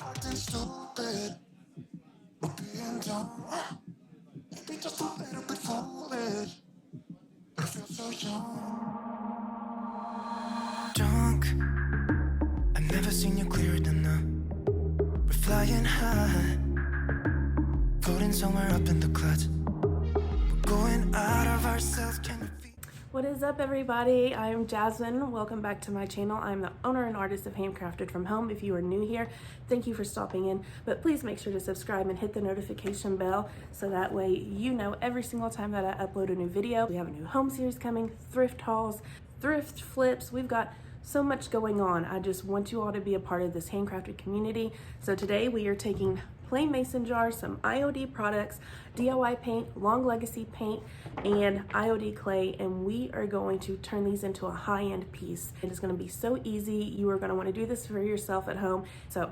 acting stupid. We're being dumb. Maybe just a little bit foolish. I feel so young. Drunk. I've never seen you clearer than now. We're flying high. Floating somewhere up in the clouds. We're going out of ourselves. Can you feel? What is up, everybody? I'm Jasmine. Welcome back to my channel. I'm the owner and artist of Handcrafted from Home. If you are new here, thank you for stopping in, but please make sure to subscribe and hit the notification bell so that way you know every single time that I upload a new video. We have a new home series coming, thrift hauls, thrift flips. We've got so much going on. I just want you all to be a part of this handcrafted community. So today we are taking plain mason jars, some Iod products, DIY paint, long legacy paint, and Iod clay, and we are going to turn these into a high-end piece. It is going to be so easy. You are going to want to do this for yourself at home. So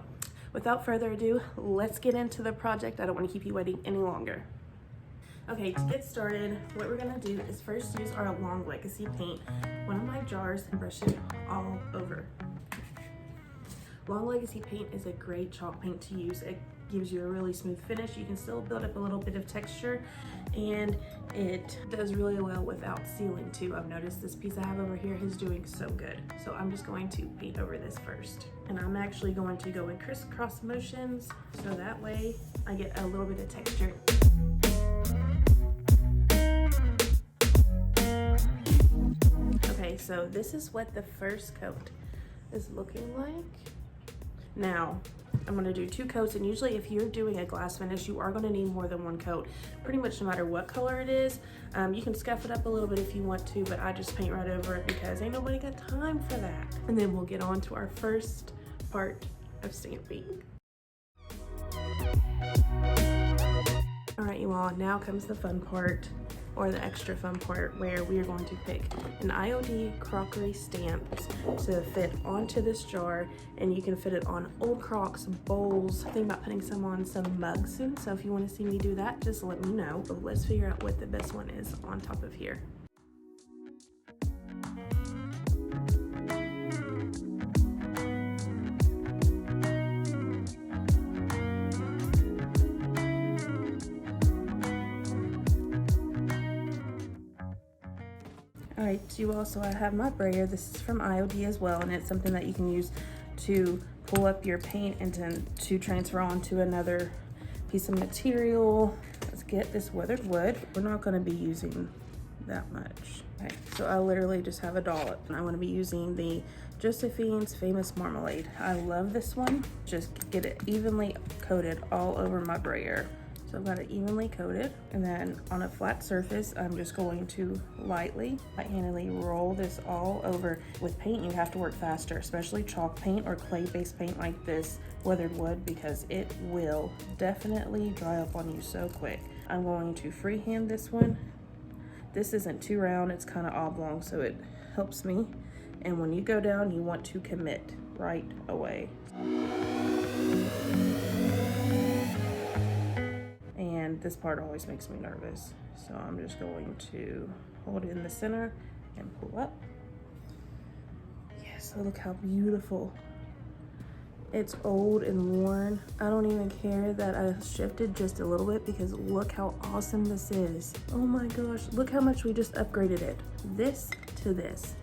without further ado, let's get into the project. I don't want to keep you waiting any longer. Okay, to get started, what we're gonna do is first use our long legacy paint, one of my jars, and brush it all over. Long legacy paint is a great chalk paint to use. It gives you a really smooth finish. You can still build up a little bit of texture, and it does really well without sealing too. I've noticed this piece I have over here is doing so good. So I'm just going to paint over this first. And I'm actually going to go in crisscross motions, so that way I get a little bit of texture. Okay, so this is what the first coat is looking like. Now, I'm gonna do 2 coats, and usually if you're doing a glass finish, you are gonna need more than 1 coat, pretty much no matter what color it is. You can scuff it up a little bit if you want to, but I just paint right over it because ain't nobody got time for that. And then we'll get on to our first part of stamping. All right, you all, now comes the fun part, or the extra fun part, where we are going to pick an Iod crockery stamp to fit onto this jar, and you can fit it on old crocks, bowls. Think about putting some on some mugs soon, so if you want to see me do that, just let me know. But let's figure out what the best one is on top of here. Alright, you also, I have my brayer. This is from Iod as well, and it's something that you can use to pull up your paint and to transfer onto another piece of material. Let's get this weathered wood. We're not going to be using that much. Okay, so I literally just have a dollop, and I'm going to be using the Josephine's Famous Marmalade. I love this one. Just get it evenly coated all over my brayer. So I've got it evenly coated, and then on a flat surface, I'm just going to light-handedly roll this all over. With paint, you have to work faster, especially chalk paint or clay-based paint like this weathered wood, because it will definitely dry up on you so quick. I'm going to freehand this one. This isn't too round, it's kind of oblong, so it helps me. And when you go down, you want to commit right away. And this part always makes me nervous. So I'm just going to hold it in the center and pull up. Yes, look how beautiful. It's old and worn. I don't even care that I shifted just a little bit, because look how awesome this is. Oh my gosh, look how much we just upgraded it. This to this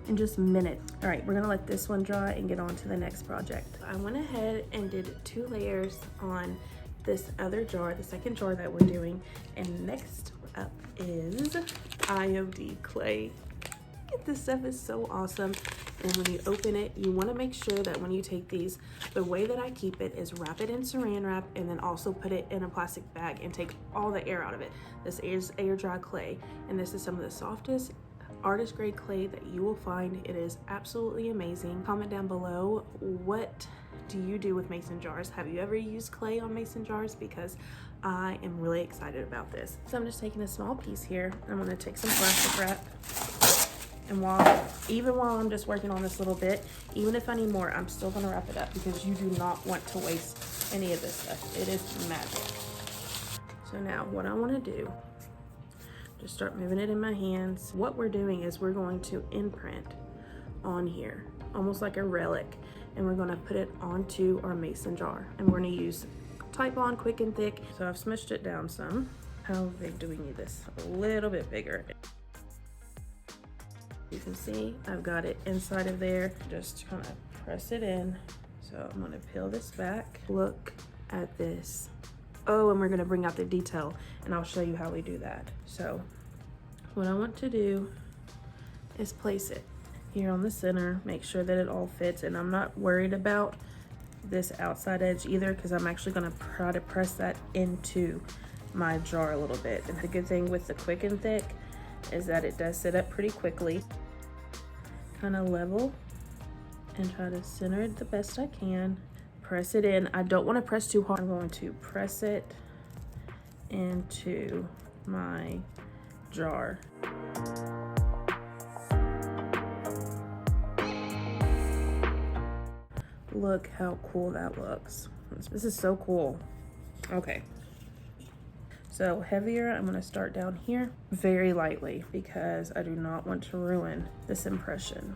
in just minutes. All right, we're gonna let this one dry and get on to the next project. I went ahead and did 2 layers on this other jar, the second jar that we're doing, and next up is Iod Clay. This stuff is so awesome, and when you open it, you want to make sure that when you take these, the way that I keep it is wrap it in saran wrap and then also put it in a plastic bag and take all the air out of it. This is air dry clay, and this is some of the softest artist grade clay that you will find. It is absolutely amazing. Comment down below, what do you do with mason jars? Have you ever used clay on mason jars? Because I am really excited about this. So I'm just taking a small piece here. I'm going to take some plastic wrap, and even while I'm just working on this little bit, even if I need more, I'm still going to wrap it up, because you do not want to waste any of this stuff. It is magic. So now what I want to do, just start moving it in my hands. What we're doing is we're going to imprint on here, almost like a relic. and we're gonna put it onto our mason jar. And we're gonna use Type On Quick and Thick. So I've smushed it down some. How big do we need this? A little bit bigger. You can see I've got it inside of there. Just kind of press it in. So I'm gonna peel this back. Look at this. Oh, and we're gonna bring out the detail, and I'll show you how we do that. So what I want to do is place it here on the center, make sure that it all fits, and I'm not worried about this outside edge either, because I'm actually gonna try to press that into my jar a little bit. And the good thing with the Quick and Thick is that it does sit up pretty quickly. Kind of level and try to center it the best I can. Press it in. I don't want to press too hard. I'm going to press it into my jar. Look how cool that looks. This is so cool. Okay. So heavier, I'm gonna start down here very lightly because I do not want to ruin this impression.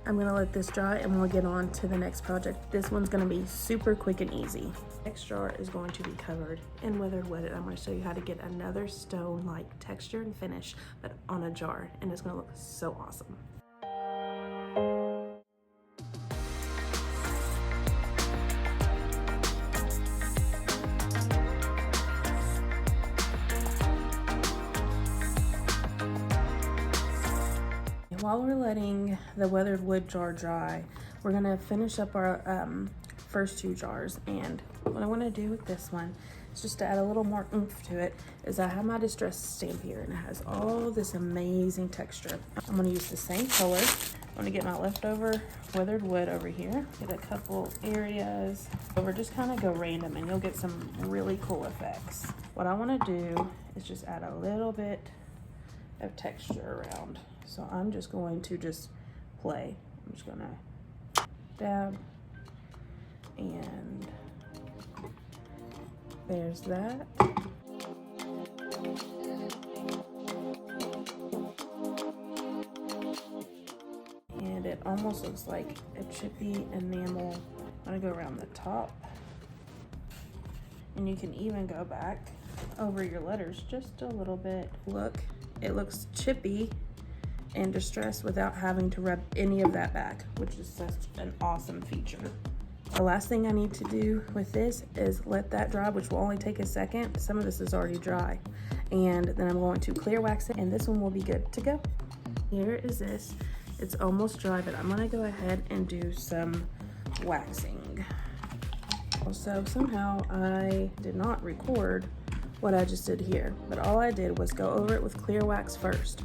I'm gonna let this dry and we'll get on to the next project. This one's gonna be super quick and easy. Next jar is going to be covered in weathered wood. I'm gonna show you how to get another stone-like texture and finish, but on a jar, and it's gonna look so awesome. While we're letting the weathered wood jar dry, we're gonna finish up our first two jars. And what I wanna do with this one is just to add a little more oomph to it, is I have my distress stamp here and it has all this amazing texture. I'm gonna use the same color. I'm gonna get my leftover weathered wood over here, get a couple areas over, just kind of go random and you'll get some really cool effects. What I wanna do is just add a little bit of texture around. So I'm just going to play. I'm just gonna dab, and there's that. And it almost looks like a chippy enamel. I'm gonna go around the top. And you can even go back over your letters just a little bit. Look, it looks chippy and distressed without having to rub any of that back, which is such an awesome feature. The last thing I need to do with this is let that dry, which will only take a second. Some of this is already dry. And then I'm going to clear wax it, and this one will be good to go. Here is this. It's almost dry, but I'm gonna go ahead and do some waxing. Also, somehow I did not record what I just did here, but all I did was go over it with clear wax first.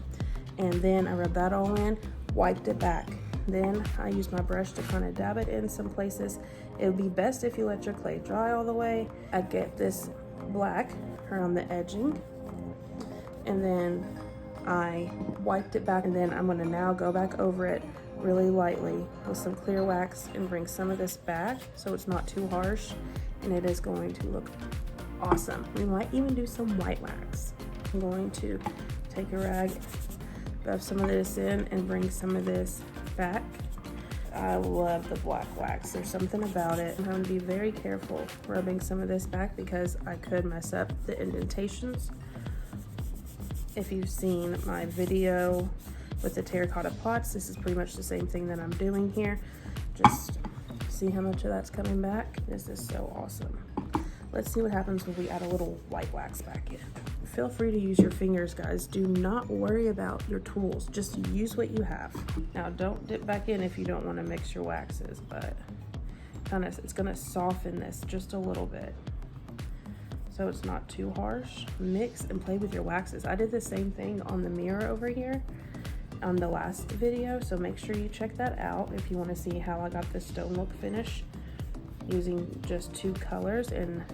And then I rubbed that all in, wiped it back. Then I used my brush to kind of dab it in some places. It would be best if you let your clay dry all the way. I get this black around the edging, and then I wiped it back, and then I'm gonna now go back over it really lightly with some clear wax and bring some of this back so it's not too harsh, and it is going to look awesome. We might even do some white wax. I'm going to take a rag, rub some of this in, and bring some of this back. I love the black wax. There's something about it. I'm going to be very careful rubbing some of this back because I could mess up the indentations. If you've seen my video with the Terracotta Pots, this is pretty much the same thing that I'm doing here. Just see how much of that's coming back. This is so awesome. Let's see what happens when we add a little white wax back in. Feel free to use your fingers, guys. Do not worry about your tools. Just use what you have. Now, don't dip back in if you don't want to mix your waxes, but it's gonna soften this just a little bit, so it's not too harsh. Mix and play with your waxes. I did the same thing on the mirror over here on the last video, so make sure you check that out if you want to see how I got the stone look finish using just two colors. And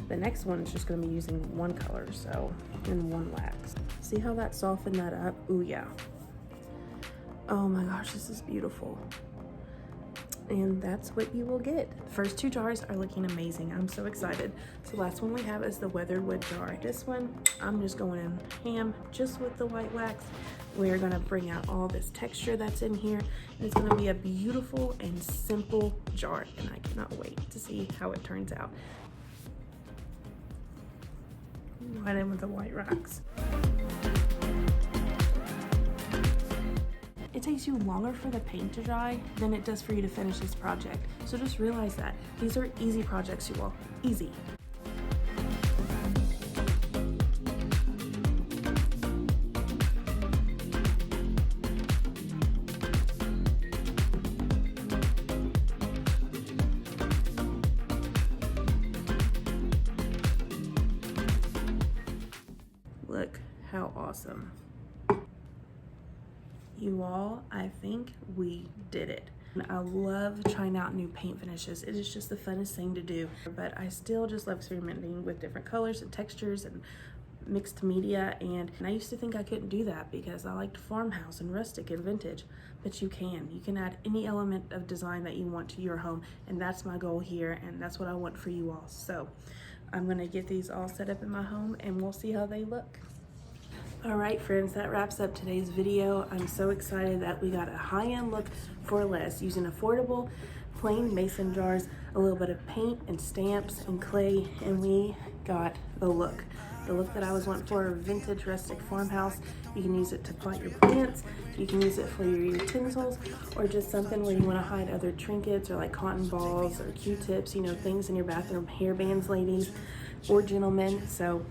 the next one is just going to be using one color, so, and one wax. See how that softened that up? Ooh, yeah. Oh my gosh, this is beautiful. and that's what you will get. The first 2 jars are looking amazing. I'm so excited. So the last one we have is the weathered wood jar. This one, I'm just going in ham just with the white wax. We're gonna bring out all this texture that's in here. And it's gonna be a beautiful and simple jar, and I cannot wait to see how it turns out. Right in with the white wax. It takes you longer for the paint to dry than it does for you to finish this project. So just realize that. These are easy projects, you all. Easy. Look how awesome. You all, I think we did it. I love trying out new paint finishes. It is just the funnest thing to do, but I still just love experimenting with different colors and textures and mixed media. And I used to think I couldn't do that because I liked farmhouse and rustic and vintage, but you can add any element of design that you want to your home. And that's my goal here. And that's what I want for you all. So I'm gonna get these all set up in my home and we'll see how they look. All right, friends, that wraps up today's video. I'm so excited that we got a high-end look for less using affordable plain mason jars, a little bit of paint and stamps and clay, and we got the look that I was wanting for a vintage rustic farmhouse. You can use it to plant your plants, you can use it for your utensils, or just something where you want to hide other trinkets or like cotton balls or Q-tips, you know, things in your bathroom, hair bands, ladies or gentlemen. So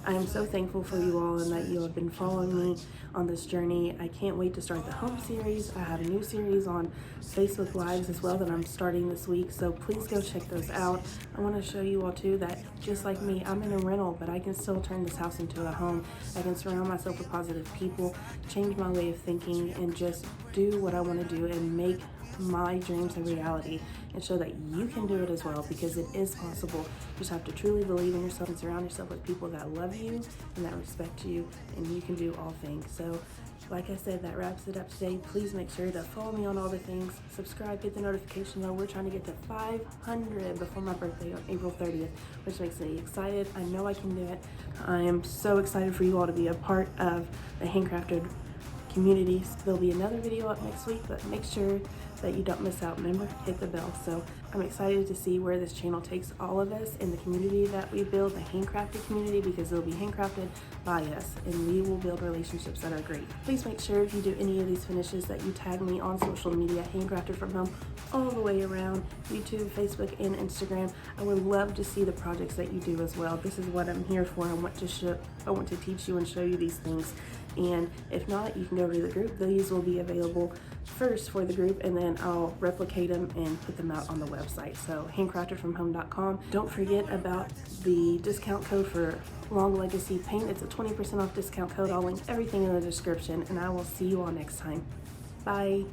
I am so thankful for you all and that you have been following me on this journey. I can't wait to start the home series. I have a new series on Facebook Lives as well that I'm starting this week, so please go check those out. I want to show you all too that just like me, I'm in a rental, but I can still turn this house into a home. I can surround myself with positive people, change my way of thinking, and just do what I want to do and make my dreams a reality and show that you can do it as well, because it is possible. You just have to truly believe in yourself and surround yourself with people that love you and that respect you, and you can do all things. So like I said, that wraps it up today. Please make sure to follow me on all the things, subscribe, hit the notification bell. We're trying to get to 500 before my birthday on April 30th, which makes me excited. I know I can do it. I am so excited for you all to be a part of the Handcrafted communities. There'll be another video up next week, but make sure that you don't miss out. Remember, hit the bell. So I'm excited to see where this channel takes all of us in the community that we build, the Handcrafted community, because it'll be handcrafted by us and we will build relationships that are great. Please make sure if you do any of these finishes that you tag me on social media, Handcrafted from Home, all the way around YouTube, Facebook, and Instagram. I would love to see the projects that you do as well. This is what I'm here for. I want to teach you and show you these things. And if not, you can go to the group. These will be available first for the group, and then I'll replicate them and put them out on the website. So handcraftedfromhome.com. Don't forget about the discount code for Long Legacy Paint. It's a 20% off discount code. I'll link everything in the description, and I will see you all next time. Bye.